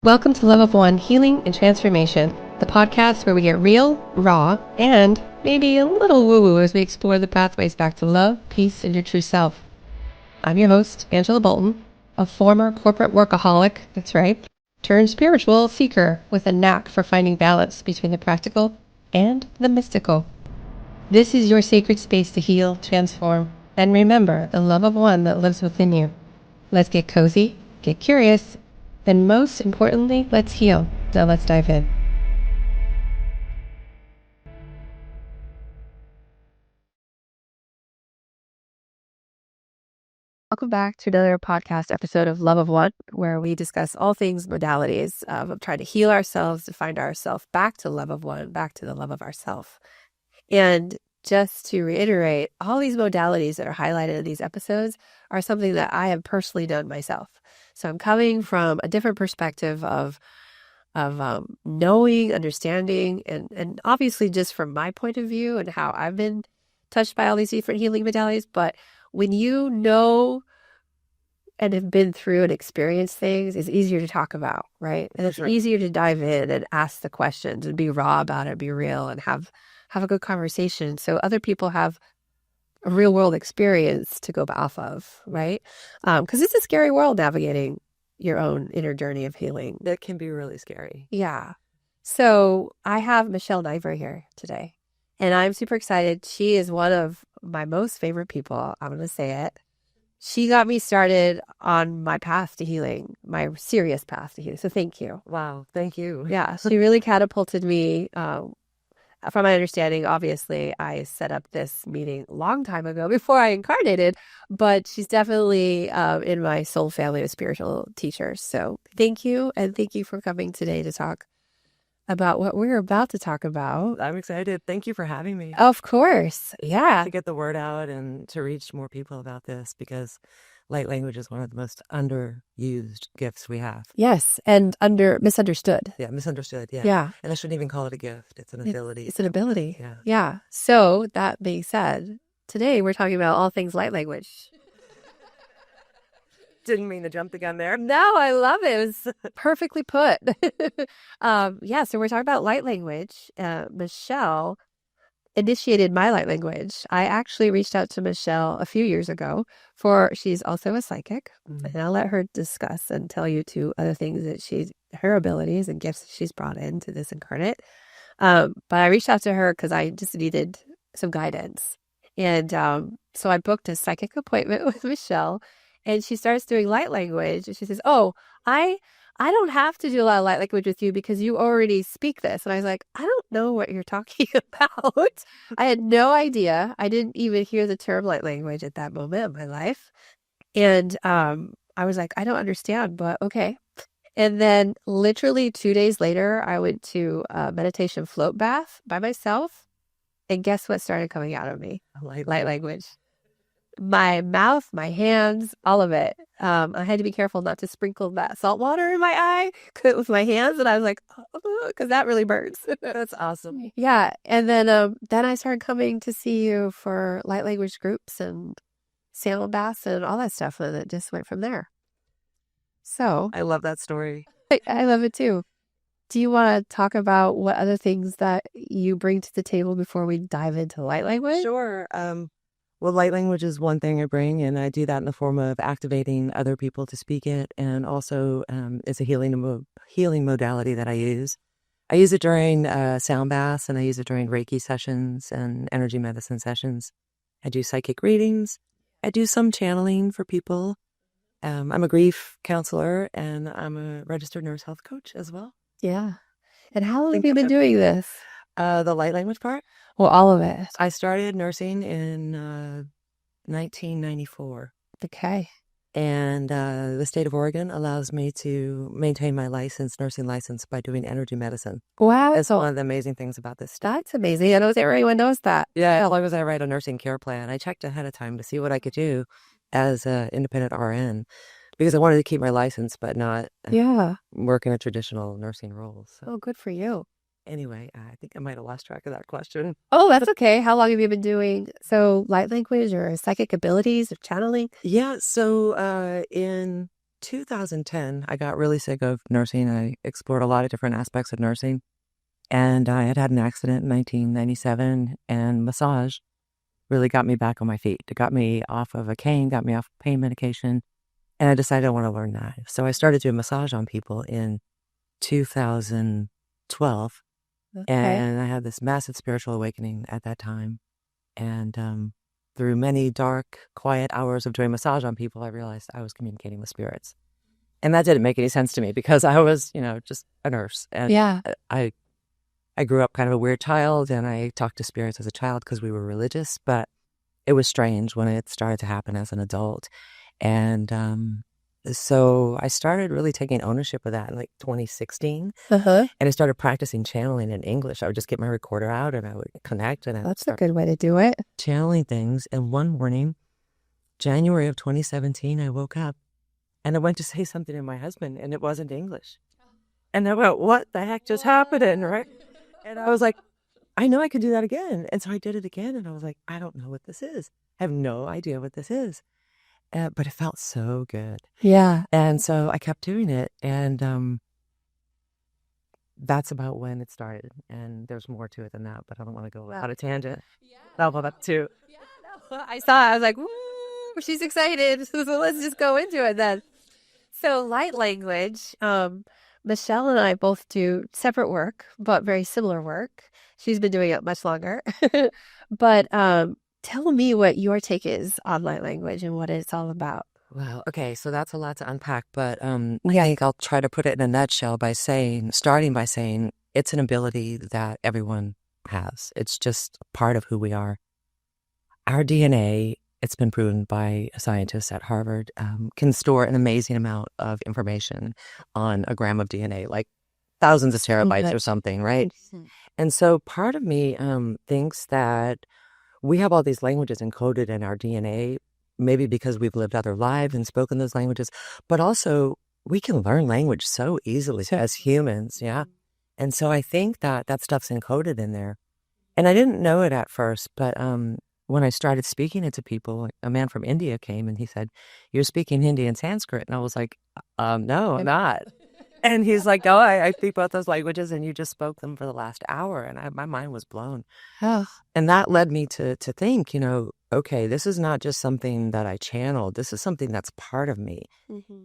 Welcome to Love of One Healing and Transformation, the podcast where we get real, raw, and maybe a little woo-woo as we explore the pathways back to love, peace, and your true self. I'm your host, Angela Bolton, a former corporate workaholic, that's right, turned spiritual seeker with a knack for finding balance between the practical and the mystical. This is your sacred space to heal, transform, and remember the love of one that lives within you. Let's get cozy, get curious, and most importantly, let's heal. Now let's dive in. Welcome back to another podcast episode of Love of One, where we discuss all things modalities of trying to heal ourselves, to find ourselves back to love of one, back to the love of ourself. And just to reiterate, all these modalities that are highlighted in these episodes are something that I have personally done myself. So I'm coming from a different perspective of knowing, understanding, and obviously just from my point of view and how I've been touched by all these different healing modalities. But when you know and have been through and experienced things, it's easier to talk about, right? And it's easier to dive in and ask the questions and be raw about it, be real, and have a good conversation. So other people have a real world experience to go off of, right? Because it's a scary world navigating your own inner journey of healing. That can be really scary. Yeah. So I have Michelle Niver here today, and I'm super excited. She is one of my most favorite people. I'm going to say it. She got me started on my path to healing, my serious path to healing. So thank you. Wow. Thank you. Yeah. She really catapulted me. From my understanding, obviously, I set up this meeting a long time ago before I incarnated, but she's definitely in my soul family of spiritual teachers. So thank you. And thank you for coming today to talk about what we're about to talk about. I'm excited. Thank you for having me. Of course. Yeah. To get the word out and to reach more people about this, because light language is one of the most underused gifts we have. Yes. And misunderstood. Yeah. Misunderstood. Yeah. Yeah. And I shouldn't even call it a gift. It's an ability. It's an ability. Yeah. Yeah. So that being said, today we're talking about all things light language. Didn't mean to jump the gun there. No, I love it. It was perfectly put. Yeah, so we're talking about light language. Michelle initiated my light language. I actually reached out to Michelle a few years ago she's also a psychic, and I'll let her discuss and tell you two other things that her abilities and gifts that she's brought into this incarnate. But I reached out to her because I just needed some guidance. And so I booked a psychic appointment with Michelle. And she starts doing light language. And she says, oh, I don't have to do a lot of light language with you because you already speak this. And I was like, I don't know what you're talking about. I had no idea. I didn't even hear the term light language at that moment of my life. And I was like, I don't understand, but okay. And then literally 2 days later, I went to a meditation float bath by myself. And guess what started coming out of me? Light language. My mouth, my hands, all of it. I had to be careful not to sprinkle that salt water in my eye with my hands. And I was like, because that really burns. That's awesome. Yeah. And then I started coming to see you for light language groups and sound baths and all that stuff. And it just went from there. So I love that story. I love it too. Do you want to talk about what other things that you bring to the table before we dive into light language? Sure. Well, light language is one thing I bring, and I do that in the form of activating other people to speak it. And also it's a healing modality that I use. I use it during sound baths, and I use it during Reiki sessions and energy medicine sessions. I do psychic readings. I do some channeling for people. I'm a grief counselor, and I'm a registered nurse health coach as well. Yeah. And how long have you been doing this? The light language part? Well, all of it. I started nursing in 1994. Okay. And the state of Oregon allows me to maintain my nursing license by doing energy medicine. Wow. That's one of the amazing things about this stuff. That's amazing. I don't think everyone knows that. Yeah, as long as I write a nursing care plan. I checked ahead of time to see what I could do as an independent RN, because I wanted to keep my license but not work in a traditional nursing role. So. Oh, good for you. Anyway, I think I might have lost track of that question. Oh, that's okay. How long have you been doing light language or psychic abilities or channeling? Yeah, so in 2010, I got really sick of nursing. I explored a lot of different aspects of nursing. And I had an accident in 1997, and massage really got me back on my feet. It got me off of a cane, got me off pain medication, and I decided I want to learn that. So I started doing massage on people in 2012, Okay. and I had this massive spiritual awakening at that time. And through many dark, quiet hours of doing massage on people, I realized I was communicating with spirits. And that didn't make any sense to me because I was, just a nurse. And Yeah. I I grew up kind of a weird child, and I talked to spirits as a child because we were religious, but it was strange when it started to happen as an adult. And so I started really taking ownership of that in like 2016, Uh-huh. and I started practicing channeling in English. I would just get my recorder out and I would connect and I would That's a start good way to do it. channeling things. And one morning, January of 2017, I woke up and I went to say something to my husband, and it wasn't English. And I went, what the heck just happened, right? And I was like, I know I could do that again. And so I did it again, and I was like, I don't know what this is. I have no idea what this is. But it felt so good. Yeah. And so I kept doing it, and that's about when it started. And there's more to it than that, but I don't want to go Wow. on a tangent. Yeah, I'll go back to. yeah, no. I saw it. I was like, woo, she's excited. So let's just go into it then. So light language, Michelle and I both do separate work, but very similar work. She's been doing it much longer. But tell me what your take is on light language and what it's all about. Wow. Okay. So that's a lot to unpack, but I think I'll try to put it in a nutshell by starting by saying it's an ability that everyone has. It's just part of who we are. Our DNA, it's been proven by scientists at Harvard, can store an amazing amount of information on a gram of DNA, like thousands of terabytes or something, right? And so part of me thinks that we have all these languages encoded in our DNA, maybe because we've lived other lives and spoken those languages, but also we can learn language so easily as humans, yeah? And so I think that that stuff's encoded in there. And I didn't know it at first, but when I started speaking it to people, a man from India came and he said, "You're speaking Hindi and Sanskrit." And I was like, no, I'm not. And he's like, "Oh, I speak both those languages, and you just spoke them for the last hour." And my mind was blown. Oh, And that led me to think, okay, this is not just something that I channeled. This is something that's part of me.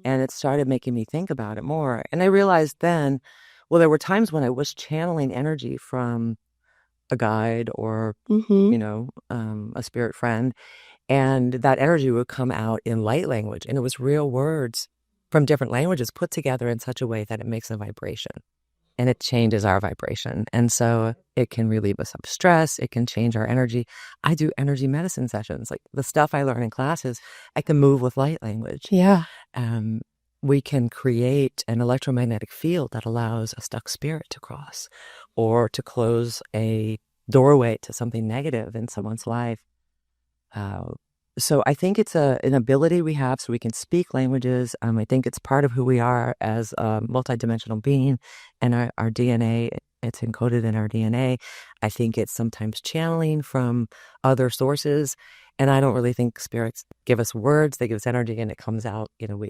And it started making me think about it more. And I realized then, well, there were times when I was channeling energy from a guide or, a spirit friend, and that energy would come out in light language. And it was real words from different languages put together in such a way that it makes a vibration. And it changes our vibration. And so it can relieve us of stress. It can change our energy. I do energy medicine sessions. Like the stuff I learn in classes, I can move with light language. yeah. We can create an electromagnetic field that allows a stuck spirit to cross or to close a doorway to something negative in someone's life. So I think it's an ability we have so we can speak languages. I think it's part of who we are as a multidimensional being, and our DNA, it's encoded in our DNA. I think it's sometimes channeling from other sources, and I don't really think spirits give us words. They give us energy, and it comes out.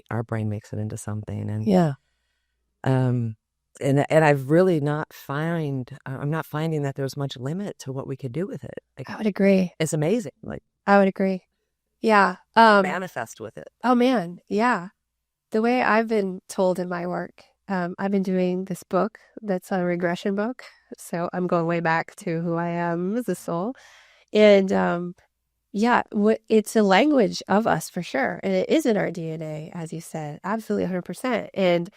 Our brain makes it into something, and Yeah. and I've really I'm not finding that there's much limit to what we could do with it. Like, I would agree. it's amazing. Like, I would agree. Yeah. manifest with it. Oh man. Yeah. The way I've been told in my work, I've been doing this book that's a regression book. So I'm going way back to who I am as a soul. And yeah, it's a language of us for sure. And it is in our DNA, as you said, absolutely 100%.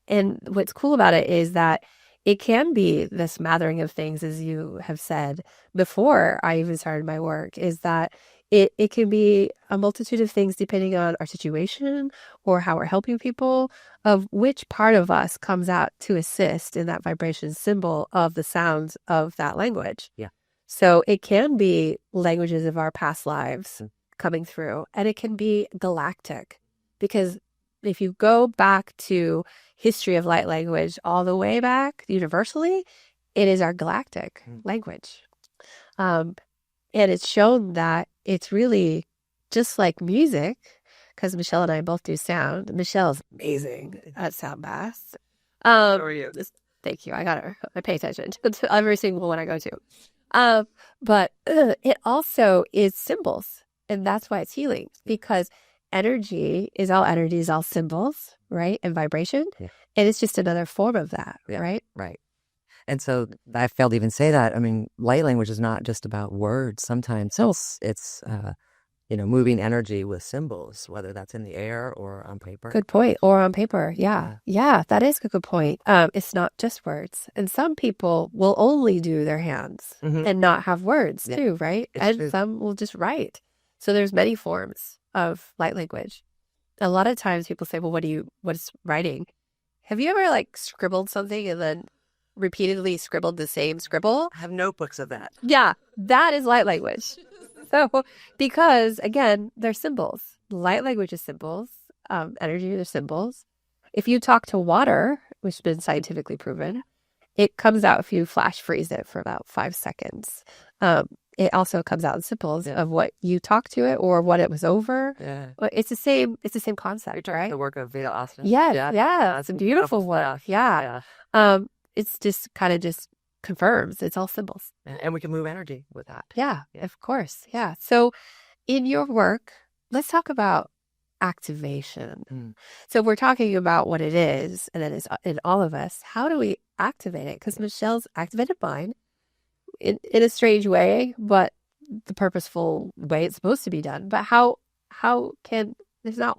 And what's cool about it is that it can be this smattering of things, as you have said before I even started my work, is that it can be a multitude of things depending on our situation or how we're helping people, of which part of us comes out to assist in that vibration symbol of the sounds of that language. Yeah. So it can be languages of our past lives coming through, and it can be galactic, because if you go back to history of light language all the way back universally, it is our galactic language. And it's shown that it's really just like music, because Michelle and I both do sound. Michelle's amazing at sound baths. How are you? Thank you. I pay attention to every single one I go to. But it also is symbols. And that's why it's healing, because energy is all symbols, right? And vibration. Yeah. And it's just another form of that, Yeah. right? Right. And so I failed to even say that. I mean, light language is not just about words. Sometimes it's moving energy with symbols, whether that's in the air or on paper. Good point. Or on paper. Yeah. Yeah, that is a good point. It's not just words. And some people will only do their hands and not have words too, right? It's And true. some will just write. So there's many forms of light language. A lot of times people say, well, what is writing? Have you ever like scribbled something and then repeatedly scribbled the same scribble? I have notebooks of that. Yeah, that is light language. So, because again, they're symbols. Light language is symbols. Energy are symbols. If you talk to water, which has been scientifically proven, it comes out if you flash freeze it for about 5 seconds. It also comes out in symbols of what you talked to it or what it was over. Yeah. But it's the same concept, right? The work of Veda Asana. Yeah. It's a beautiful one. Yeah. It's just kind of just confirms it's all symbols. And we can move energy with that. Yeah, of course. Yeah. So in your work, let's talk about activation. So we're talking about what it is, and then it's in all of us. How do we activate it? Because Michelle's activated mine in a strange way, but the purposeful way it's supposed to be done. But how can, there's not,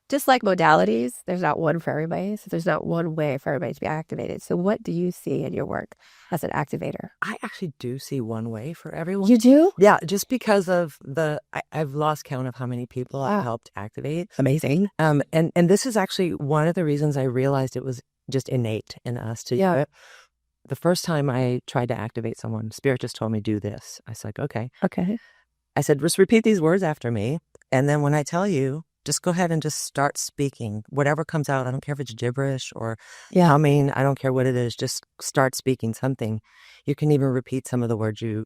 just like modalities, there's not one for everybody. So there's not one way for everybody to be activated. So what do you see in your work as an activator? I actually do see one way for everyone. You do? Yeah, just because of I've lost count of how many people I've helped activate. Amazing. And this is actually one of the reasons I realized it was just innate in us to do it. The first time I tried to activate someone, Spirit just told me, do this. I was like, okay. I said, just repeat these words after me. And then when I tell you, just go ahead and just start speaking. Whatever comes out, I don't care if it's gibberish or humming, I don't care what it is, just start speaking something. You can even repeat some of the words you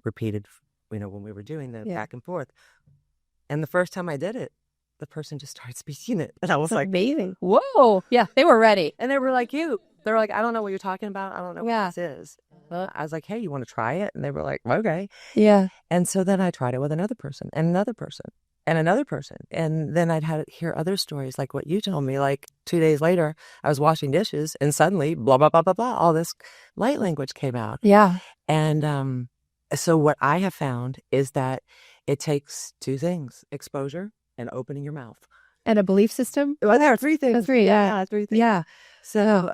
repeated, when we were doing the back and forth. And the first time I did it, the person just started speaking it. And I was like, amazing. Whoa. Yeah, they were ready. And they were like, they were like, I don't know what you're talking about. I don't know what this is. I was like, hey, you want to try it? And they were like, okay. Yeah. And so then I tried it with another person and another person and another person. And then I'd hear other stories like what you told me. Like 2 days later, I was washing dishes and suddenly blah, blah, blah, blah, blah, all this light language came out. Yeah. And so what I have found is that it takes 2 things: exposure and opening your mouth. And a belief system? Well, there are 3 things. 3, yeah. 3 things. Yeah. So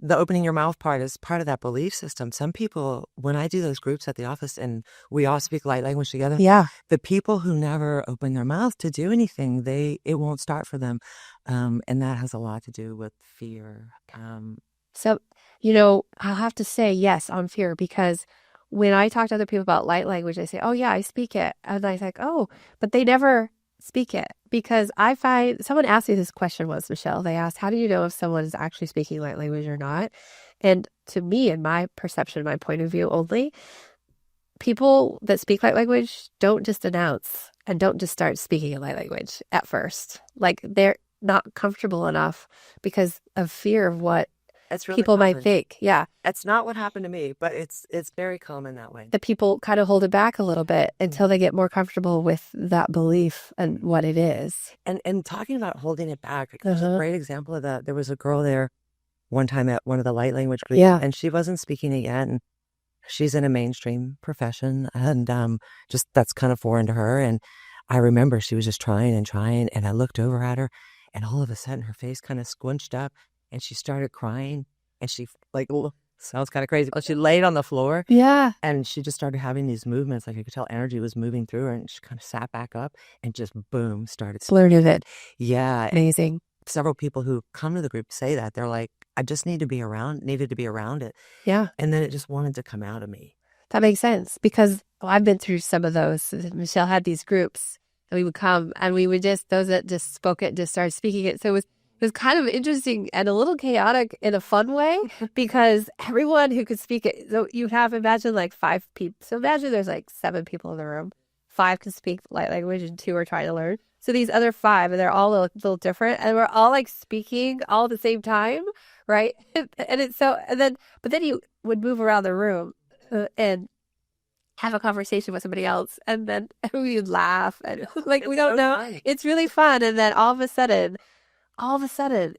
the opening your mouth part is part of that belief system. Some people, when I do those groups at the office and we all speak light language together, the people who never open their mouth to do anything, it won't start for them. And that has a lot to do with fear. So, I'll have to say yes on fear, because when I talk to other people about light language, they say, oh yeah, I speak it. And I think, oh, but they never speak it, because I find someone asked me this question once, Michelle. They asked, how do you know if someone is actually speaking light language or not? And to me, in my perception, my point of view only, people that speak light language don't just announce and don't just start speaking in light language at first. Like, they're not comfortable enough because of fear of what people might think. Yeah. It's not what happened to me, but it's very common that way. The people kind of hold it back a little bit until they get more comfortable with that belief and what it is. And talking about holding it back, there's a great example of that. There was a girl there one time at one of the light language groups, and she wasn't speaking it yet. And she's in a mainstream profession, and just that's kind of foreign to her. And I remember she was just trying, and I looked over at her, and all of a sudden her face kind of squinched up. And she started crying, and she sounds kind of crazy, but she laid on the floor. Yeah. And she just started having these movements. Like, you could tell energy was moving through her, and she kind of sat back up and just boom, started blurted it. Yeah. Amazing. Several people who come to the group say that. They're like, I just needed to be around it. Yeah. And then it just wanted to come out of me. That makes sense, because I've been through some of those. Michelle had these groups, and we would come, and we would those that just spoke it, just started speaking it. So it was kind of interesting and a little chaotic in a fun way, because everyone who could speak it, so you'd have, imagine like 5 people. So imagine there's like 7 people in the room. 5 can speak light language and 2 are trying to learn. So these other 5, and they're all a little different, and we're all like speaking all at the same time, right? And it's so, and then, but then you would move around the room and have a conversation with somebody else, and then we'd laugh and like we don't know. Fun. It's really fun, and then all of a sudden,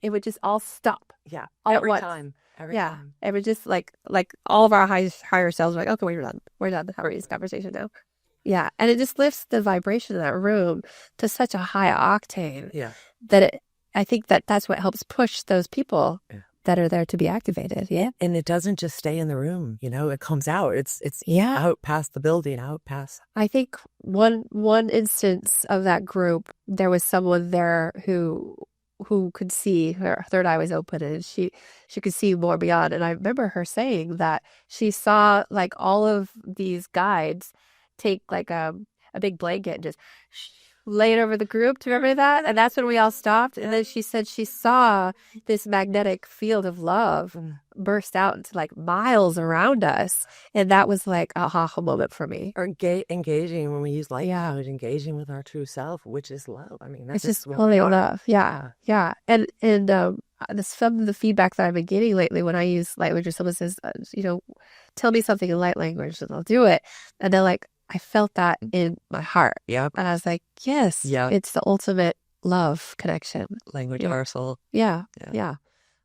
it would just all stop. Yeah. All Every at once. time. Every Yeah. time. It would just like all of our higher selves were like, okay, we're done. We're done having this conversation now. Yeah. And it just lifts the vibration in that room to such a high octane Yeah. that I think that's what helps push those people Yeah. that are there to be activated. Yeah. And it doesn't just stay in the room, you know, it comes out. It's Yeah. out past the building, out past. I think one instance of that group, there was someone there who could see, her third eye was open and she could see more beyond. And I remember her saying that she saw like all of these guides take like a big blanket and just lay it over the group. Do you remember that? And that's when we all stopped. And then she said she saw this magnetic field of love burst out into like miles around us. And that was like a aha moment for me. Or engaging when we use light language, engaging with our true self, which is love. I mean, that's It's just totally love. Yeah. Yeah. And this some of the feedback that I've been getting lately when I use light language, or someone says, you know, tell me something in light language and I'll do it. And they're like, I felt that in my heart. Yep. And I was like, yes, it's the ultimate love connection. Language of our soul. Yeah. Yeah.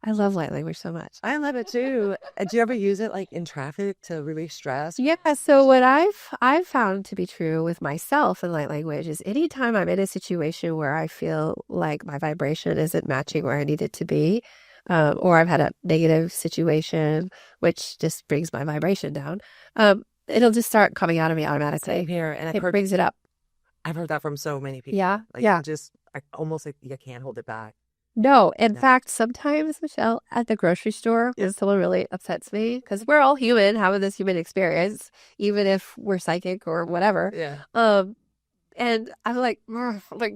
I love light language so much. I love it too. Do you ever use it like in traffic to release stress? Yeah. So what I've found to be true with myself in light language is anytime I'm in a situation where I feel like my vibration isn't matching where I need it to be, or I've had a negative situation, which just brings my vibration down, it'll just start coming out of me automatically. Same here. And it brings it up. I've heard that from so many people. Yeah. Like, yeah. Almost like you can't hold it back. No, in fact, sometimes, Michelle, at the grocery store, when someone really upsets me, because we're all human, having this human experience, even if we're psychic or whatever. Yeah. And I'm like,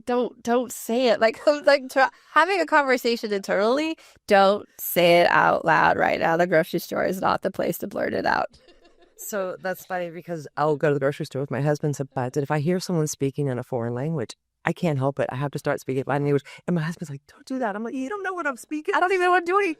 don't say it. Like, having a conversation internally, don't say it out loud right now. The grocery store is not the place to blurt it out. So that's funny because I'll go to the grocery store with my husband sometimes, and if I hear someone speaking in a foreign language, I can't help it. I have to start speaking my language. And my husband's like, don't do that. I'm like, you don't know what I'm speaking. I don't even know what I'm doing.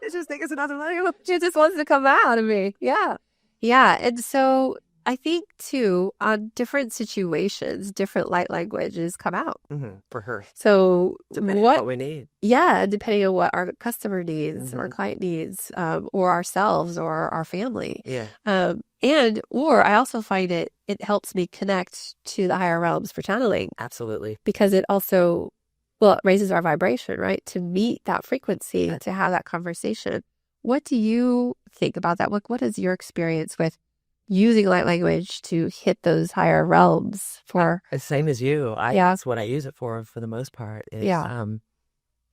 It's just think it's another language. It just wants to come out of me. Yeah. Yeah. And so I think too, on different situations, different light languages come out. For her. So depending on what we need. Yeah. Depending on what our customer needs, or client needs, or ourselves or our family. Yeah. Or I also find it helps me connect to the higher realms for channeling. Absolutely. Because it also, it raises our vibration, right? To meet that frequency, to have that conversation. What do you think about that? What is your experience with using light language to hit those higher realms for? Same as you. That's what I use it for the most part.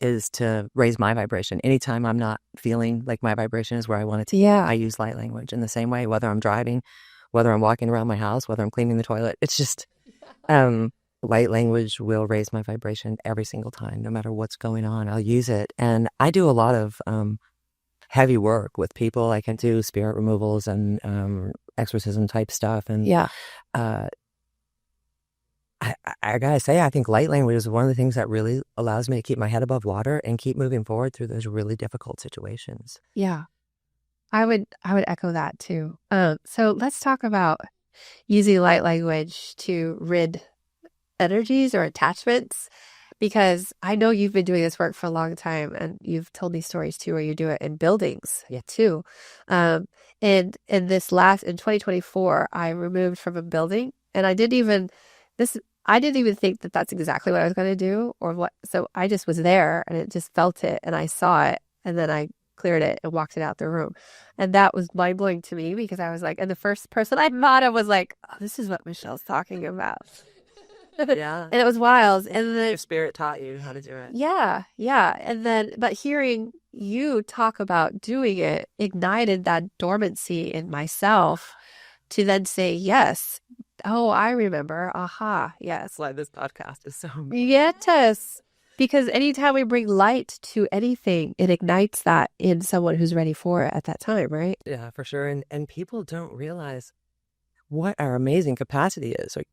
Is to raise my vibration. Anytime I'm not feeling like my vibration is where I want it to, I use light language in the same way, whether I'm driving, whether I'm walking around my house, whether I'm cleaning the toilet. It's just, light language will raise my vibration every single time, no matter what's going on. I'll use it. And I do a lot of heavy work with people. I can do spirit removals and exorcism type stuff. And I gotta say, I think light language is one of the things that really allows me to keep my head above water and keep moving forward through those really difficult situations. Yeah, I would echo that too. So let's talk about using light language to rid energies or attachments, because I know you've been doing this work for a long time, and you've told me stories too where you do it in buildings too. And in 2024, I removed from a building, and I didn't even think that that's exactly what I was going to do or what. So I just was there and it just felt it and I saw it and then I cleared it and walked it out the room. And that was mind blowing to me because I was like, and the first person I thought of was like, oh, this is what Michelle's talking about. Yeah. And it was wild. And then your spirit taught you how to do it. Yeah. Yeah. And then, but hearing you talk about doing it ignited that dormancy in myself to then say, yes. Oh, I remember. Aha. Yes. That's why this podcast is so Yes. Because anytime we bring light to anything, it ignites that in someone who's ready for it at that time, right? Yeah, for sure. And people don't realize what our amazing capacity is. Like,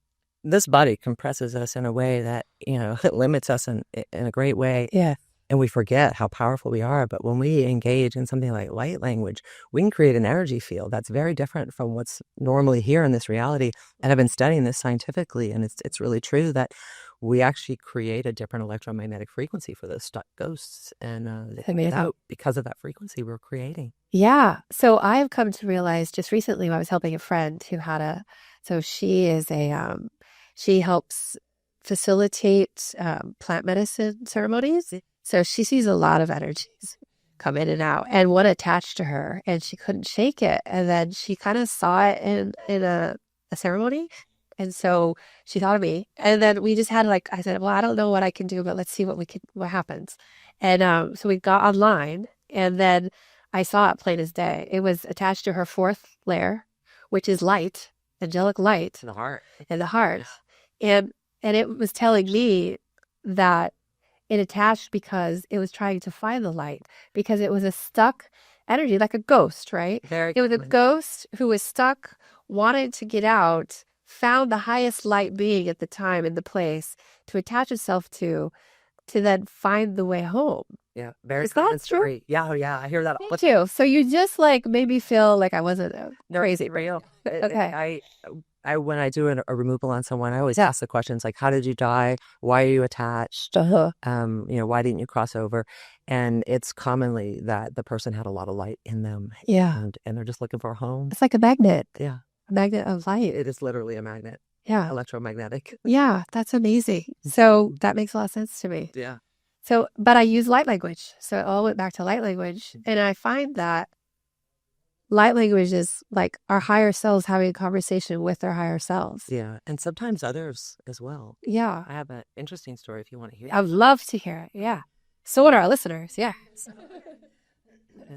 this body compresses us in a way that, it limits us in a great way. Yeah. And we forget how powerful we are. But when we engage in something like light language, we can create an energy field that's very different from what's normally here in this reality. And I've been studying this scientifically, and it's really true that we actually create a different electromagnetic frequency for those stuck ghosts. And because of that frequency we're creating. Yeah. So I've come to realize just recently I was helping a friend who had so she is she helps facilitate plant medicine ceremonies. So she sees a lot of energies come in and out, and one attached to her, and she couldn't shake it. And then she kind of saw it in a ceremony. And so she thought of me. And then we just had I said, well, I don't know what I can do, but let's see what happens. And so we got online, and then I saw it plain as day. It was attached to her fourth layer, which is light, angelic light. In the heart. In the heart. Yeah. And it was telling me that it attached because it was trying to find the light, because it was a stuck energy, like a ghost, right? It was a ghost who was stuck, wanted to get out, found the highest light being at the time in the place to attach itself to then find the way home. Yeah, very Is that common true? story. Yeah, I hear that all the Thank you. So you just made me feel like I wasn't crazy. real. Okay. I when I do a removal on someone, I always ask the questions like, how did you die? Why are you attached? Uh-huh. Why didn't you cross over? And it's commonly that the person had a lot of light in them. Yeah. And they're just looking for a home. It's like a magnet. Yeah. A magnet of light. It is literally a magnet. Yeah. Electromagnetic. Yeah, that's amazing. So that makes a lot of sense to me. Yeah. So, but I use light language. So it all went back to light language. And I find that light language is like our higher selves having a conversation with their higher selves. Yeah. And sometimes others as well. Yeah. I have an interesting story if you want to hear it. I'd love to hear it. Yeah. So would our listeners. Yeah.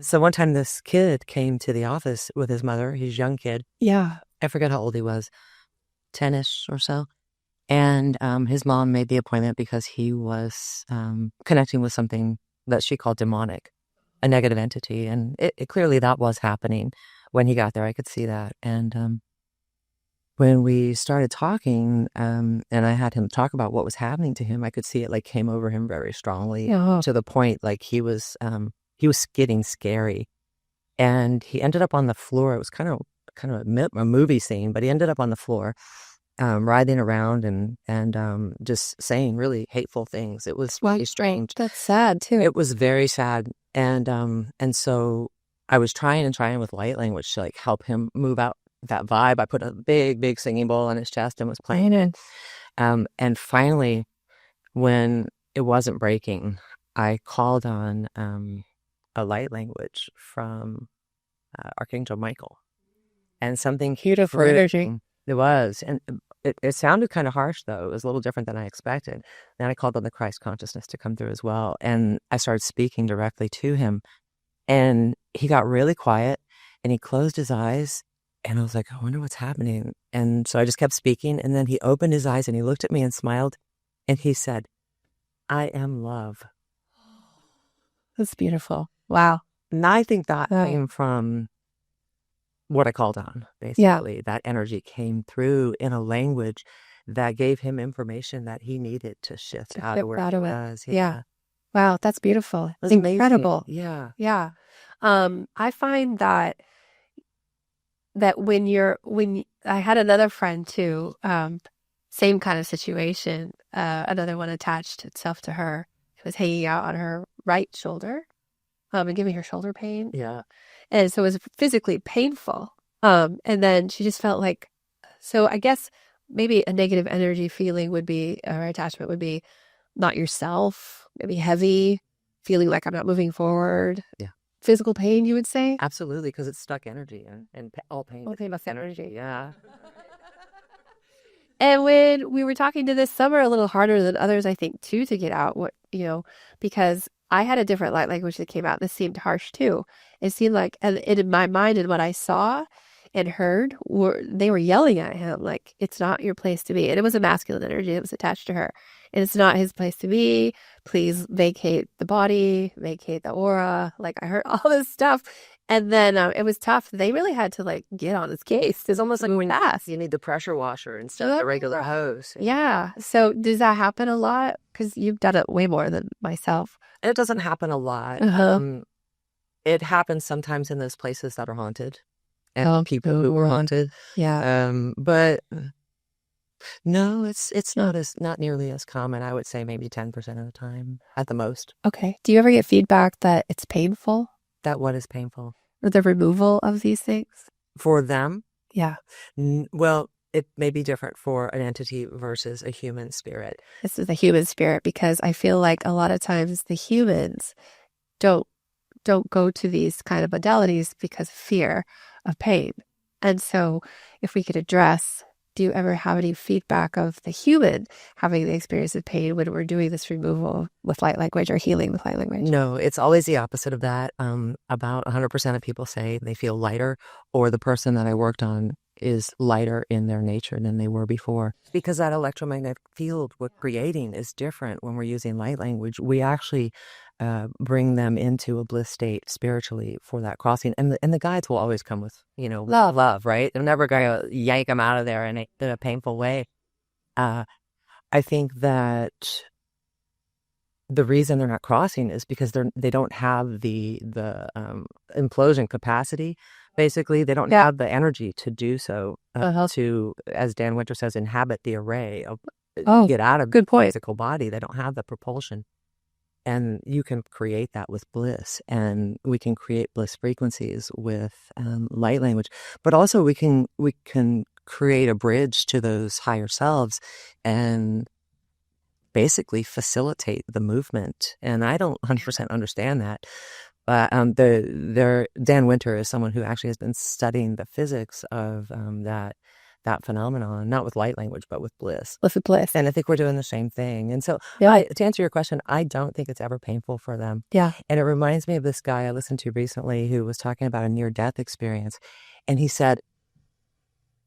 So one time this kid came to the office with his mother. He's a young kid. Yeah. I forget how old he was, 10-ish or so. And his mom made the appointment because he was connecting with something that she called demonic, a negative entity. And it clearly that was happening when he got there. I could see that. And when we started talking and I had him talk about what was happening to him, I could see it came over him very strongly to the point he was getting scary. And he ended up on the floor. It was kind of a movie scene, but he ended up on the floor. Writhing around and just saying really hateful things. It was really strange. That's sad too. It was very sad. And so I was trying with light language to help him move out that vibe. I put a big singing bowl on his chest and was playing it. And finally, when it wasn't breaking, I called on a light language from Archangel Michael, and something beautiful energy. It was, and it sounded kind of harsh, though. It was a little different than I expected. Then I called on the Christ consciousness to come through as well. And I started speaking directly to him. And he got really quiet and he closed his eyes. And I was like, I wonder what's happening. And so I just kept speaking. And then he opened his eyes and he looked at me and smiled. And he said, I am love. That's beautiful. Wow. And I think that came from what I called on, basically. Yeah. That energy came through in a language that gave him information that he needed to shift out of where he was. Yeah. Wow, that's beautiful. It's incredible. Yeah. Yeah. I find that when I had another friend too, same kind of situation, another one attached itself to her. It was hanging out on her right shoulder, and giving her shoulder pain. Yeah. And so it was physically painful. And then she just felt so I guess maybe a negative energy feeling would be, or attachment would be not yourself, maybe heavy, feeling like I'm not moving forward. Yeah. Physical pain, you would say? Absolutely, because it's stuck energy and all pain. All pain, energy. Yeah. And when we were talking to this, some are a little harder than others, I think, too, to get out, because I had a different light language that came out. This seemed harsh too. It seemed like, and in my mind and what I saw and heard, they were yelling at him like, it's not your place to be. And it was a masculine energy that was attached to her. And it's not his place to be. Please vacate the body, vacate the aura. I heard all this stuff. And then it was tough. They really had to like get on his case. It's almost like Move when fast. you need the pressure washer instead of the regular hose. Yeah. So does that happen a lot? Because you've done it way more than myself. It doesn't happen a lot. Uh-huh. It happens sometimes in those places that are haunted and Oh, people who were haunted. yeah. But no, it's not nearly as common. I would say maybe 10% of the time at the most. Okay. Do you ever get feedback that it's painful That what is painful or the removal of these things? for them? Yeah. Well, it may be different for an entity versus a human spirit. This is the human spirit because I feel like a lot of times the humans don't go to these kind of modalities because of fear of pain. And so if we could address, do you ever have any feedback of the human having the experience of pain when we're doing this removal with light language or healing with light language? No, it's always the opposite of that. About 100% of people say they feel lighter, or the person that I worked on is lighter in their nature than they were before. Because that electromagnetic field we're creating is different when we're using light language. We actually bring them into a bliss state spiritually for that crossing. And the guides will always come with, love, right? They're never going to yank them out of there in a painful way. I think that the reason they're not crossing is because they don't have the implosion capacity. Basically, they don't have the energy to do so, to, as Dan Winter says, inhabit the array of get out of good point. physical body. They don't have the propulsion. And you can create that with bliss, and we can create bliss frequencies with light language. But also we can create a bridge to those higher selves and basically facilitate the movement. And I don't 100% understand that. But Dan Winter is someone who actually has been studying the physics of that phenomenon, not with light language, but with bliss. With bliss. And I think we're doing the same thing. And so to answer your question, I don't think it's ever painful for them. Yeah. And it reminds me of this guy I listened to recently who was talking about a near-death experience. And he said,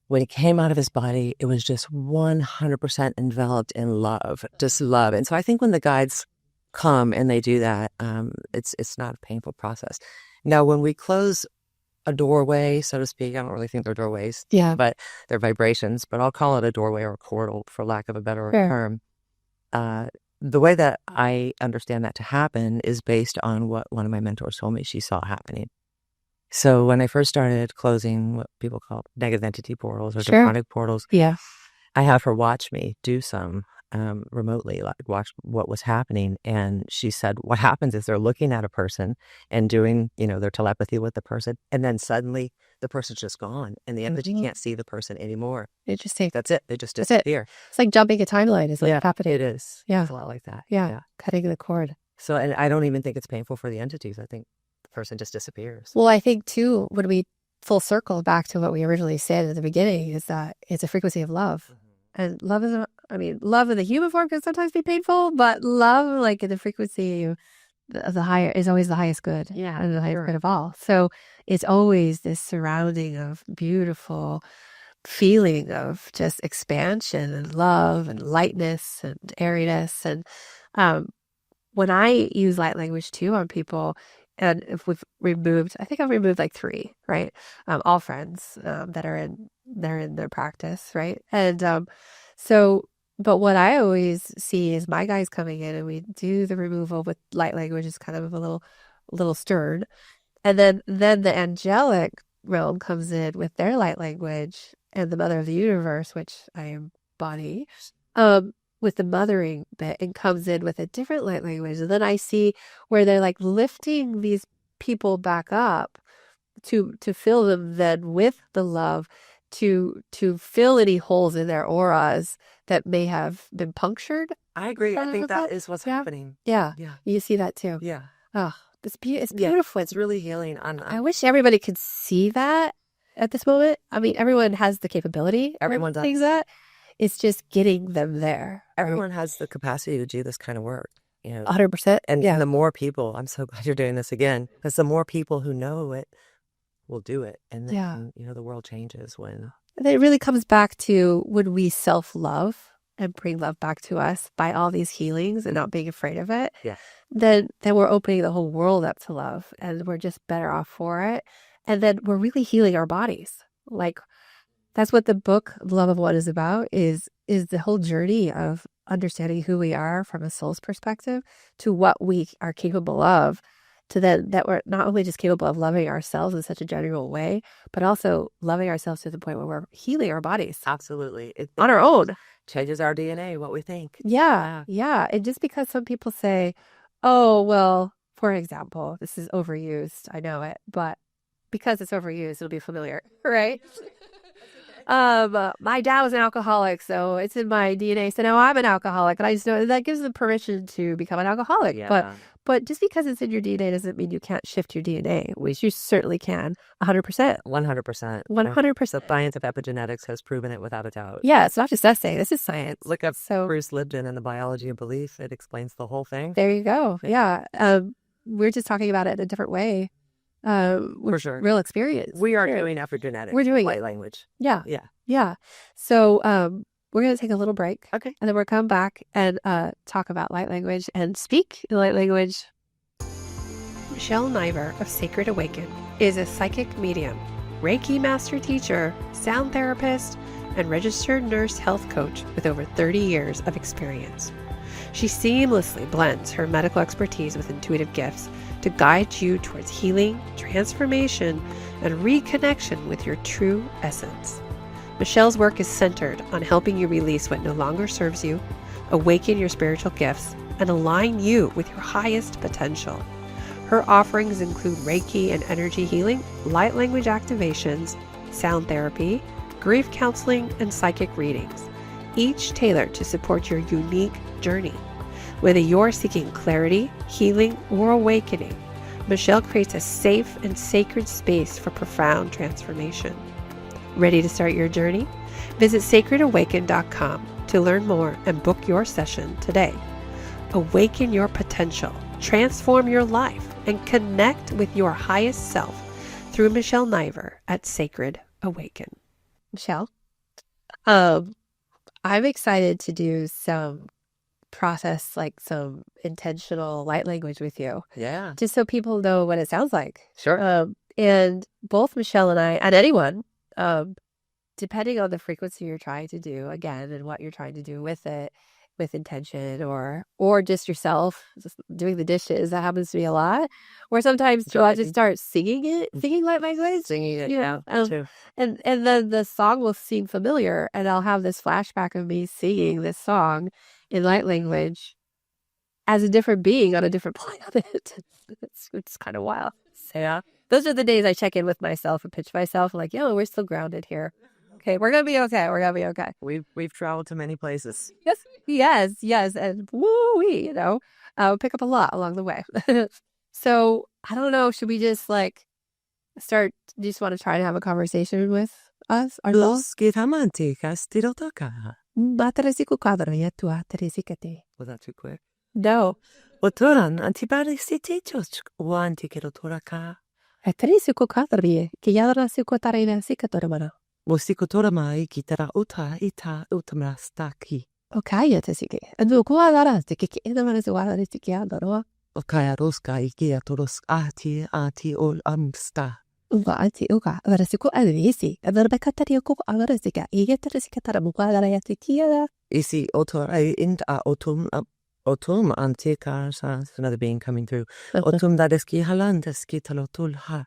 when he came out of his body, it was just 100% enveloped in love, just love. And so I think when the guides come and they do that, it's not a painful process. Now, when we close a doorway, so to speak, I don't really think they're doorways, but they're vibrations, but I'll call it a doorway or a portal for lack of a better term. The way that I understand that to happen is based on what one of my mentors told me she saw happening. So when I first started closing what people call negative entity portals or demonic portals, I have her watch me do some remotely, like watch what was happening. And she said, what happens is they're looking at a person and doing, their telepathy with the person. And then suddenly the person's just gone and the entity can't see the person anymore. Interesting. That's it. They just disappear. It's like jumping a timeline is like happening. It is. Yeah. It's a lot like that. Yeah. Cutting the cord. So, and I don't even think it's painful for the entities. I think the person just disappears. Well, I think too, when we full circle back to what we originally said at the beginning, is that it's a frequency of love. And love is, love in the human form can sometimes be painful, but love, like in the frequency of the higher, is always the highest good. Yeah. And the highest good of all. So it's always this surrounding of beautiful feeling of just expansion and love and lightness and airiness. And when I use light language too on people, and if we've removed, I think I've removed like 3, right? All friends that are they're in their practice, right? And but what I always see is my guys coming in and we do the removal with light language is kind of a little stern. And then the angelic realm comes in with their light language and the mother of the universe, which I embody, with the mothering bit, and comes in with a different light language. And then I see where they're like lifting these people back up to fill them then with the love, to fill any holes in their auras that may have been punctured. I agree. I think that is what's happening. Yeah. You see that too. Yeah. Oh, it's beautiful. It's really healing. I wish everybody could see that at this moment. Everyone has the capability. Everyone does. That. It's just getting them there. Everyone has the capacity to do this kind of work. 100%. And the more people, I'm so glad you're doing this again, because the more people who know it will do it. And then, the world changes when. It really comes back to when we self-love and bring love back to us by all these healings and not being afraid of it, Yeah. then we're opening the whole world up to love, and we're just better off for it. And then we're really healing our bodies. Like, that's what the book Love of One is about, is the whole journey of understanding who we are from a soul's perspective to what we are capable of, to then that we're not only just capable of loving ourselves in such a general way, but also loving ourselves to the point where we're healing our bodies. Absolutely. It on our own. changes our DNA, what we think. Yeah. And just because some people say, oh, well, for example, this is overused, I know it, but because it's overused, it'll be familiar, right? My dad was an alcoholic, so it's in my DNA. So now I'm an alcoholic, and I just know that gives them permission to become an alcoholic. Yeah. But just because it's in your DNA doesn't mean you can't shift your DNA, which you certainly can, 100%. 100%. 100%. The science of epigenetics has proven it without a doubt. Yeah, it's not just us saying, this is science. Look up Bruce Lipton and the biology of belief. It explains the whole thing. There you go. Yeah. We're just talking about it in a different way. For sure. Real experience. We are doing epigenetics. We're doing light language. Yeah. So we're going to take a little break. Okay. And then we'll come back and talk about light language and speak in light language. Michelle Niver of Sacred Awaken is a psychic medium, Reiki master teacher, sound therapist, and registered nurse health coach with over 30 years of experience. She seamlessly blends her medical expertise with intuitive gifts to guide you towards healing, transformation, and reconnection with your true essence. Michelle's work is centered on helping you release what no longer serves you, awaken your spiritual gifts, and align you with your highest potential. Her offerings include Reiki and energy healing, light language activations, sound therapy, grief counseling, and psychic readings, each tailored to support your unique journey. Whether you're seeking clarity, healing, or awakening, Michelle creates a safe and sacred space for profound transformation. Ready to start your journey? Visit sacredawaken.com to learn more and book your session today. Awaken your potential, transform your life, and connect with your highest self through Michelle Niver at Sacred Awaken. Michelle, I'm excited to do some intentional light language with you. Yeah. Just so people know what it sounds like. Sure. And both Michelle and I, and anyone, depending on the frequency you're trying to do, again, and what you're trying to do with it, with intention, or just yourself just doing the dishes. That happens to me a lot. Or sometimes I just start singing light language. Singing it, too. And then the song will seem familiar, and I'll have this flashback of me singing this song in light language as a different being on a different planet. It's kind of wild. So yeah, those are the days I check in with myself and pitch myself like, yo, we're still grounded here. Okay, we're gonna be okay. We're gonna be okay. We've traveled to many places. Yes, and woo-wee, pick up a lot along the way. So I don't know. Should we just start? Do you just want to try to have a conversation with us ourselves? Was that too quick? No. Otoran antibari siti choch wanti kero toraka. Musikotorama ikitara uta ita utamrastaki. Okaya tesike. Adu kuadara tiki edamane suara tiki adoro. Okaya roska ikia toros ati ol amsta. Uga ati uga varasiku advisi. Adarbekatari kuku agarasika. Igetarasika taramuadara yatikia. Isi otor inta otum antika sans another being coming through. Otum dadeski halandeski talotul ha.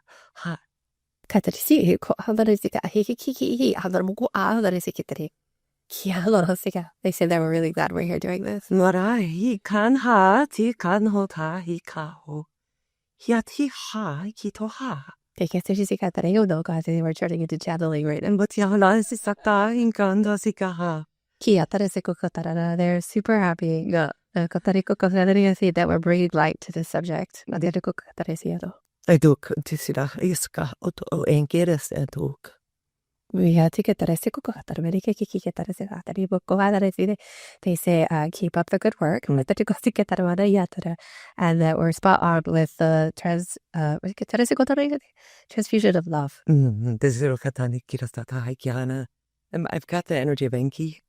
Katarisi ko agarasika. Hiki adarmuku agarasika. They say they were really glad we're here doing this. Marai kan ha ti kan ho ta hi ka ho. Hiati ha kito ha. They were turning into channeling right now. But yala sisakta inkanda sikaha. They're super happy. That we're bringing light to this subject. Eduk tisira iska oto engeres eduk. They say, keep up the good work. And that we're spot on with the transfusion of love. I've got the energy of Enki.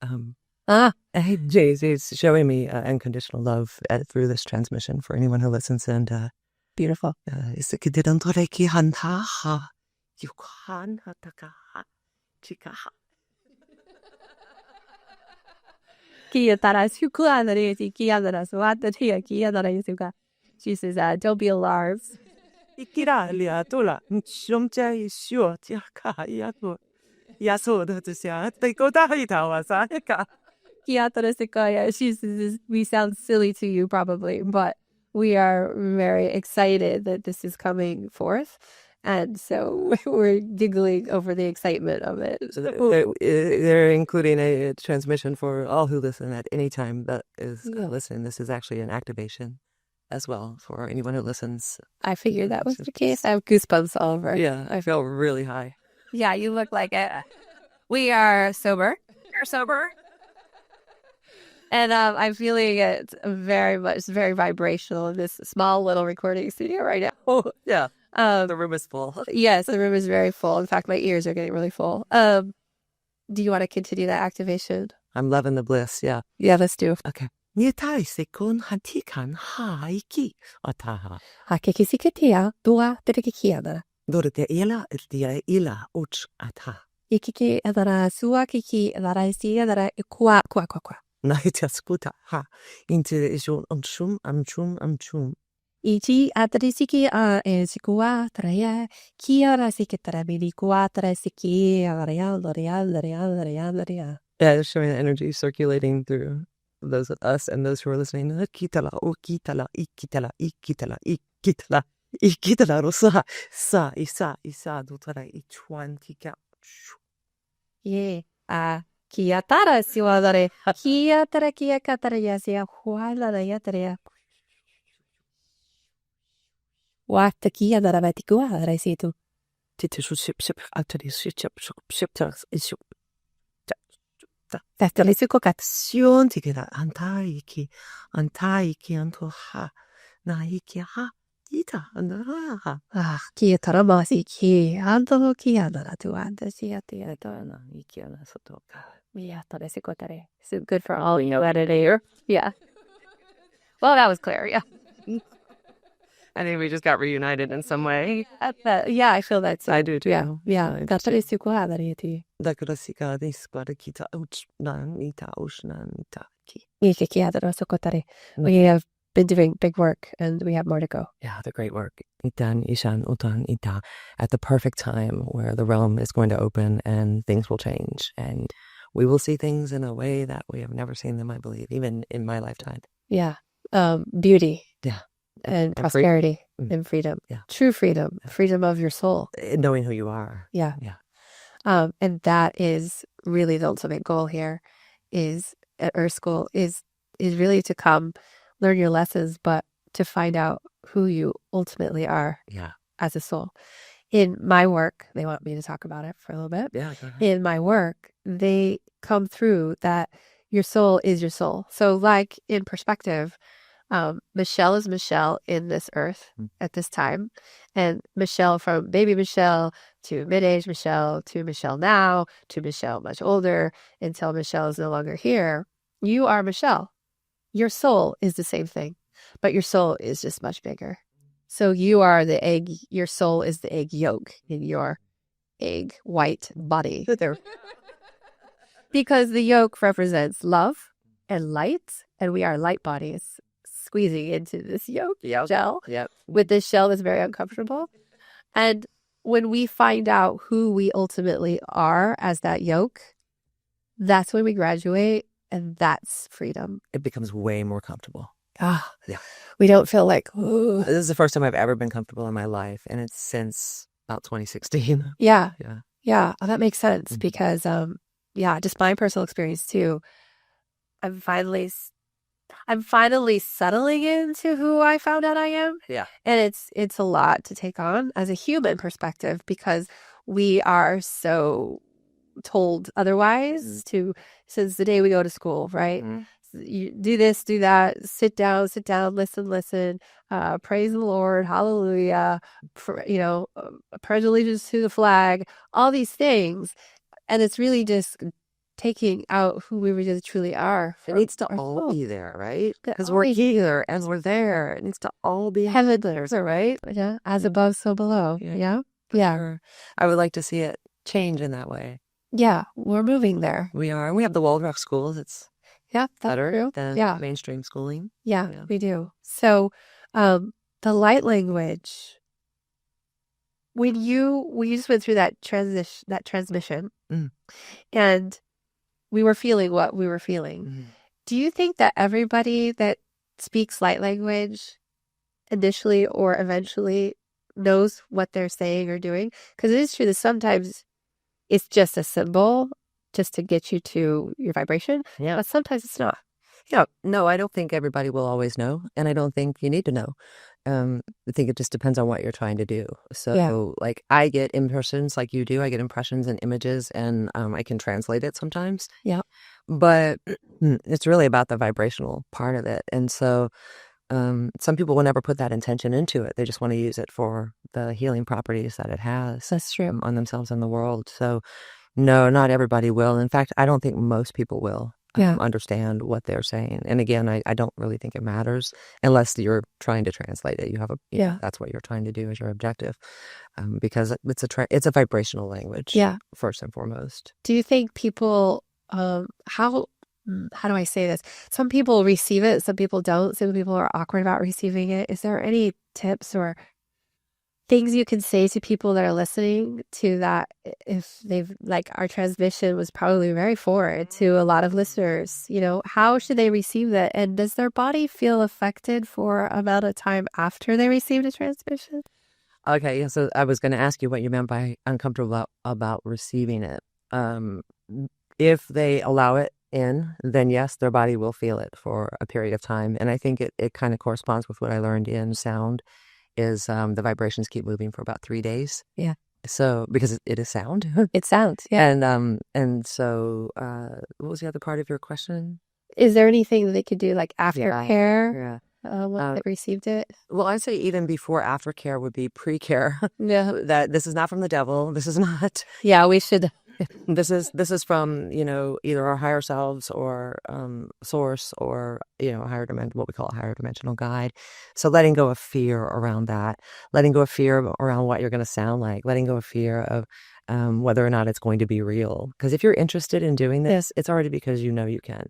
Ah, Jay-Z's showing me unconditional love through this transmission for anyone who listens. And beautiful. She says, don't be alarmed. She says, we sound silly to you probably, but we are very excited that this is coming forth. And so we're giggling over the excitement of it. So they're including a transmission for all who listen at any time that is listening. This is actually an activation as well for anyone who listens. I figured that was the case. I have goosebumps all over. Yeah, I feel really high. Yeah, you look like it. We are sober. You're sober. And I'm feeling it very vibrational in this small little recording studio right now. Yeah. The room is full. Yes, the room is very full. In fact, my ears are getting really full. Do you want to continue that activation? I'm loving the bliss. Yeah. Yeah, let's do. Okay. Hakekisikitia dua terekikiana. Ikiki adara sua kiki adara isi adara kwa. Ichi atarisiki sikua traya kiara sikitara bili kuatra siki loria. Yeah, just showing the energy circulating through those of us and those who are listening. Ikitala, rosa, isa, dutara, ichwantika. Yeah. Kiatara siwadare. Kiatara kiakatara yasia huala yatarea. Wata kia dara batikua raisitu. Titishu ship, actually ship. Tatalisukokat. Sion tikira antaiki antoha naiki ha ita anha. Kia taramasi ki anto kia dara tu anta siatia Dana iki anasotoka. Yeah, taresikotare. So good for all you know editor. Yeah. Well, that was clear. Yeah. I think we just got reunited in some way. Yeah, I feel that. I do too. Yeah. Tatarisukohadariti. Dakurasika disquadakita uchnan ita ushnanita. We have been doing big work and we have more to go. Yeah, the great work. Itan ishan utan ita. At the perfect time where the realm is going to open and things will change. And we will see things in a way that we have never seen them, I believe, even in my lifetime. Yeah. Beauty. Yeah. And prosperity and freedom. Yeah. True freedom. Freedom of your soul. Knowing who you are. Yeah. And that is really the ultimate goal here is at Earth School is really to come learn your lessons, but to find out who you ultimately are as a soul. In my work, they want me to talk about it for a little bit. Yeah, go ahead. In my work, they come through that your soul is your soul. So like in perspective, Michelle is Michelle in this earth at this time. And Michelle from baby Michelle to mid-age Michelle to Michelle now to Michelle much older until Michelle is no longer here. You are Michelle. Your soul is the same thing, but your soul is just much bigger. So you are the egg. Your soul is the egg yolk in your egg white body. Because the yolk represents love and light, and we are light bodies squeezing into this yolk shell with this shell that's very uncomfortable. And when we find out who we ultimately are as that yolk, that's when we graduate, and that's freedom. It becomes way more comfortable. We don't feel like, ooh. This is the first time I've ever been comfortable in my life, and it's since about 2016. Yeah. Oh, that makes sense because, just my personal experience too. I'm finally settling into who I found out I am. Yeah. And it's a lot to take on as a human perspective because we are so told otherwise since the day we go to school, right? You do this, do that, sit down, listen, praise the Lord, hallelujah, pledge allegiance to the flag, all these things. And it's really just taking out who we really truly are. It needs to our all soul. be there, right? That Because all we're be here and we're there. It needs to all be heaven, there, right? yeah, as above, so below. Yeah. Yeah, yeah, Sure. I would like to see it change in that way. yeah. We're moving there. We are. And we have the Waldorf schools. It's Yeah, that's better true. than Yeah, mainstream schooling. yeah, Yeah. we do. So, the light language. We just went through that transmission, Mm. and we were feeling what we were feeling. Mm. Do you think that everybody that speaks light language initially or eventually knows what they're saying or doing? Because it is true that sometimes it's just a symbol just to get you to your vibration, Yeah. but sometimes it's not. Yeah. No, I don't think everybody will always know. And I don't think you need to know. I think it just depends on what you're trying to do. Yeah. So, like, I get impressions like you do. I get impressions and images, and I can translate it sometimes. Yeah. But it's really about the vibrational part of it. And so, some people will never put that intention into it. They just want to use it for the healing properties that it has That's true. on themselves and the world. So, no, not everybody will. In fact, I don't think most people will Yeah. understand what they're saying. And again, I don't really think it matters unless you're trying to translate it. You have Yeah. that's what you're trying to do as your objective, because it's a vibrational language. Yeah. First and foremost. Do you think people, how do I say this? Some people receive it, some people don't. Some people are awkward about receiving it. Is there any tips or things you can say to people that are listening to that if they've like our transmission was probably very foreign to a lot of listeners, how should they receive that? And does their body feel affected for amount of time after they received a transmission? Okay, yeah, so I was going to ask you what you meant by uncomfortable about receiving it. If they allow it in, then yes, their body will feel it for a period of time. And I think it kind of corresponds with what I learned in sound is the vibrations keep moving for about 3 days. Yeah. So because it is sound. It sounds, yeah. And so what was the other part of your question? Is there anything that they could do like aftercare? Yeah. When they received it? Well, I'd say even before aftercare would be pre-care. Yeah. That this is not from the devil. This is not. Yeah, we should. This is from either our higher selves or source or a higher dimension, what we call a higher dimensional guide. So letting go of fear around that, letting go of fear around what you're going to sound like, letting go of fear of whether or not it's going to be real. Because if you're interested in doing this, it's already because you know you can.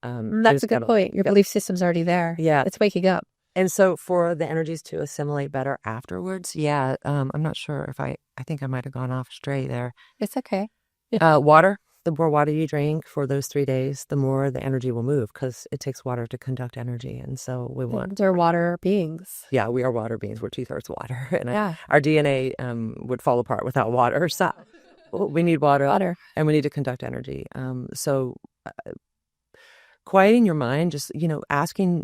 That's a good point. Your belief system's already there. Yeah, it's waking up. And so for the energies to assimilate better afterwards, yeah, I'm not sure if I think I might have gone off stray there. It's okay. Water. The more water you drink for those 3 days, the more the energy will move because it takes water to conduct energy. And so we want. They're water beings. Yeah, we are water beings. We're 2/3 water. And our DNA would fall apart without water. So we need water. And we need to conduct energy. So quieting your mind, just, asking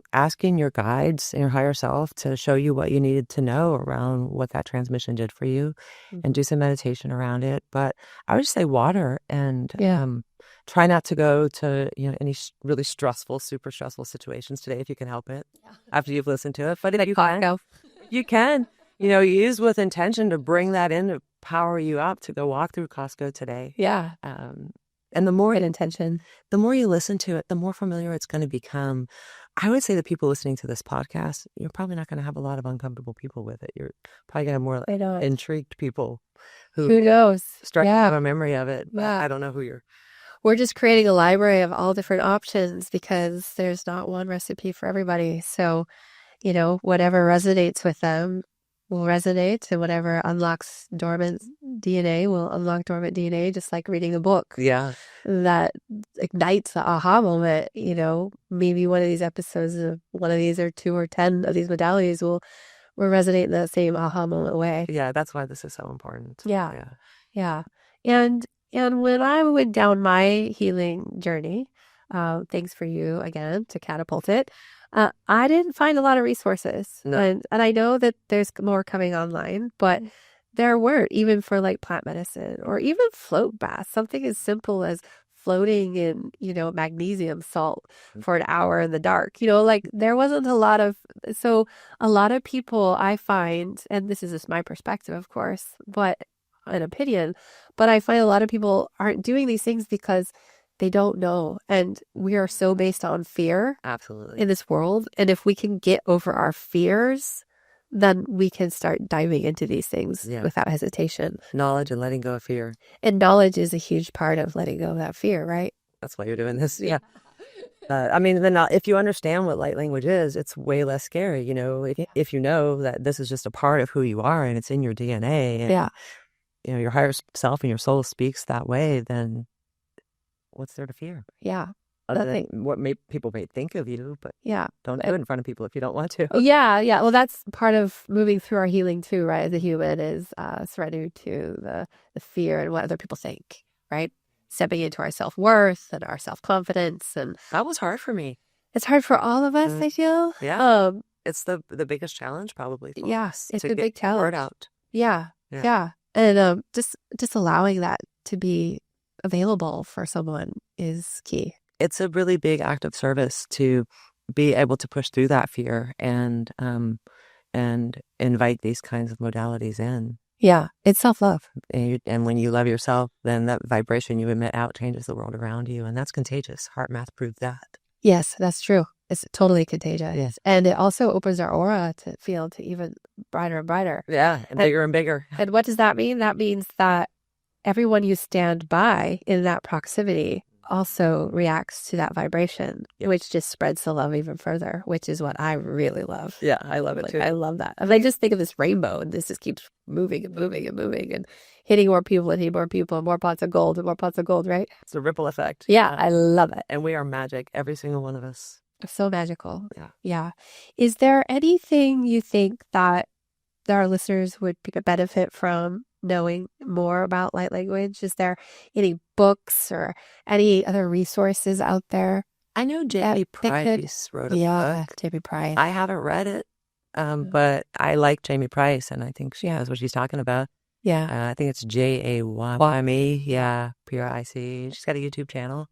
your guides and your higher self to show you what you needed to know around what that transmission did for you and do some meditation around it. But I would just say water and try not to go to, any really stressful, super stressful situations today if you can help it after you've listened to it. But if you can, use with intention to bring that in to power you up to go walk through Costco today. Yeah. And the more intention, the more you listen to it, the more familiar it's going to become. I would say the people listening to this podcast, you're probably not going to have a lot of uncomfortable people with it. You're probably going to have more intrigued people who knows, have a memory of it. Yeah. I don't know who you're. We're just creating a library of all different options because there's not one recipe for everybody. So, whatever resonates with them will resonate, and whatever unlocks dormant DNA will unlock dormant DNA, just like reading a book. Yeah. That ignites the aha moment. Maybe one of these episodes of one of these or 2 or 10 of these modalities will resonate in that same aha moment way. Yeah, that's why this is so important. Yeah. And when I went down my healing journey, thanks for you again to catapult it. I didn't find a lot of resources. No. And I know that there's more coming online, but there weren't, even for like plant medicine or even float baths, something as simple as floating in, magnesium salt for an hour in the dark. There wasn't a lot of, so a lot of people I find, and this is just my perspective, of course, but an opinion, but I find a lot of people aren't doing these things because They don't know. And we are so based on fear Absolutely. in this world. And if we can get over our fears, then we can start diving into these things without hesitation. Knowledge and letting go of fear. And knowledge is a huge part of letting go of that fear, right? That's why you're doing this. Yeah. If you understand what light language is, it's way less scary. You know, if you know that this is just a part of who you are and it's in your DNA, and you know, your higher self and your soul speaks that way, then what's there to fear? Yeah. Other than what people may think of you, but don't do it in front of people if you don't want to. Yeah. Well, that's part of moving through our healing too, right? As a human is surrendering to the fear and what other people think, right? Stepping into our self-worth and our self-confidence. And that was hard for me. It's hard for all of us, I feel. Yeah. It's the biggest challenge probably for us. It's a big challenge. Word out. Yeah. And just allowing that to be available for someone is key. It's a really big act of service to be able to push through that fear and invite these kinds of modalities in. Yeah, it's self-love. And when you love yourself, then that vibration you emit out changes the world around you. And that's contagious. Heart math proved that. Yes, that's true. It's totally contagious. Yes. And it also opens our aura to feel to even brighter and brighter. Yeah, and bigger and bigger. And what does that mean? That means that everyone you stand by in that proximity also reacts to that vibration, which just spreads the love even further, which is what I really love. Yeah, I love it too. I love that. And I just think of this rainbow, and this just keeps moving and moving and moving and hitting more people and hitting more people and more pots of gold and more pots of gold, right? It's a ripple effect. Yeah, I love it. And we are magic, every single one of us. So magical. Yeah. Is there anything you think that our listeners would benefit from knowing more about light language? Is there any books or any other resources out there? I know Jamie Price wrote a book. Jamie Price. I haven't read it, but I like Jamie Price, and I think she knows what she's talking about. Yeah. I think it's Jayme. Yeah, Price. She's got a YouTube channel,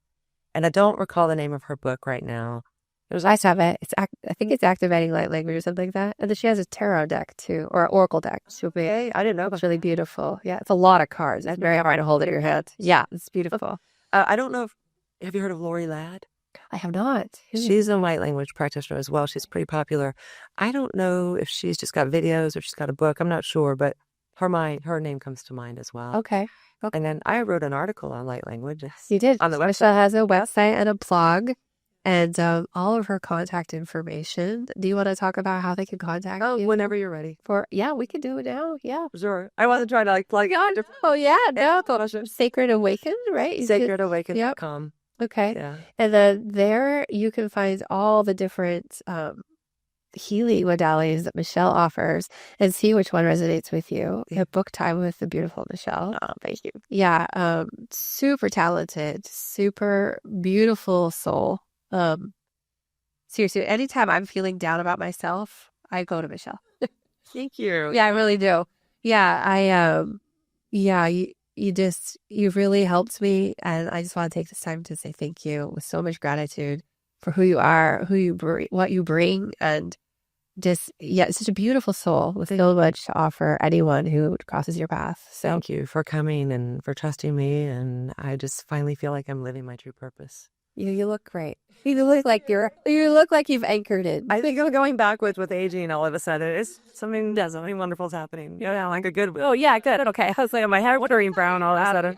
and I don't recall the name of her book right now. It was nice to have it. I think it's Activating Light Language or something like that. And then she has a tarot deck too, or an oracle deck. I didn't know. It's really beautiful. Yeah, it's a lot of cards. It's very hard to hold it in your hand. Yeah, it's beautiful. I don't know have you heard of Lori Ladd? I have not. She's a light language practitioner as well. She's pretty popular. I don't know if she's just got videos or she's got a book. I'm not sure, but her name comes to mind as well. Okay. And then I wrote an article on light language. You did. On the website. Michelle has a website and a blog. And all of her contact information. Do you want to talk about how they can contact you? Whenever you're ready. We can do it now. Yeah. Sure. I wasn't trying to plug it. Oh, yeah. No. Sacred Awaken, right? SacredAwaken.com. Okay. Yeah. And then there you can find all the different healing modalities that Michelle offers and see which one resonates with you. You have book time with the beautiful Michelle. Oh, thank you. Yeah. Super talented, super beautiful soul. Seriously, anytime I'm feeling down about myself, I go to Michelle. Thank you. Yeah, I really do. Yeah, you've really helped me, and I just want to take this time to say thank you with so much gratitude for who you are, what you bring, and just, it's such a beautiful soul with so much to offer anyone who crosses your path. So thank you for coming and for trusting me, and I just finally feel like I'm living my true purpose. You look great. You look like you've anchored it. I think I'm going backwards with aging all of a sudden. It's something wonderful is happening. Yeah, like a good. Oh yeah, good. Okay, I was like, my hair turning brown all of a sudden.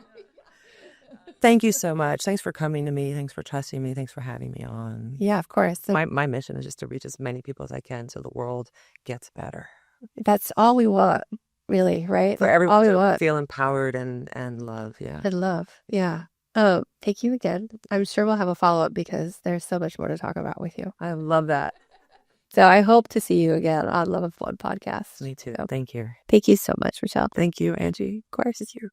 Thank you so much. Thanks for coming to me. Thanks for trusting me. Thanks for having me on. Yeah, of course. My mission is just to reach as many people as I can so the world gets better. That's all we want, really, right? For everyone to feel empowered and love. Yeah. And love. Yeah. Thank you again. I'm sure we'll have a follow-up because there's so much more to talk about with you. I love that. So I hope to see you again on Love of One podcast. Me too. So, thank you. Thank you so much, Michelle. Thank you, Angie. Of course, it's you.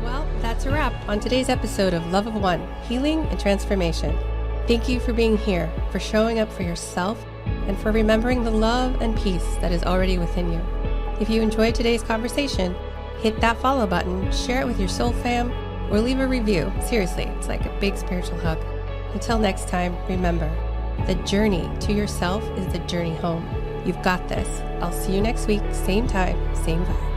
Well, that's a wrap on today's episode of Love of One, Healing and Transformation. Thank you for being here, for showing up for yourself, and for remembering the love and peace that is already within you. If you enjoyed today's conversation, hit that follow button, share it with your soul fam, or leave a review. Seriously, it's like a big spiritual hug. Until next time, remember, the journey to yourself is the journey home. You've got this. I'll see you next week, same time, same vibe.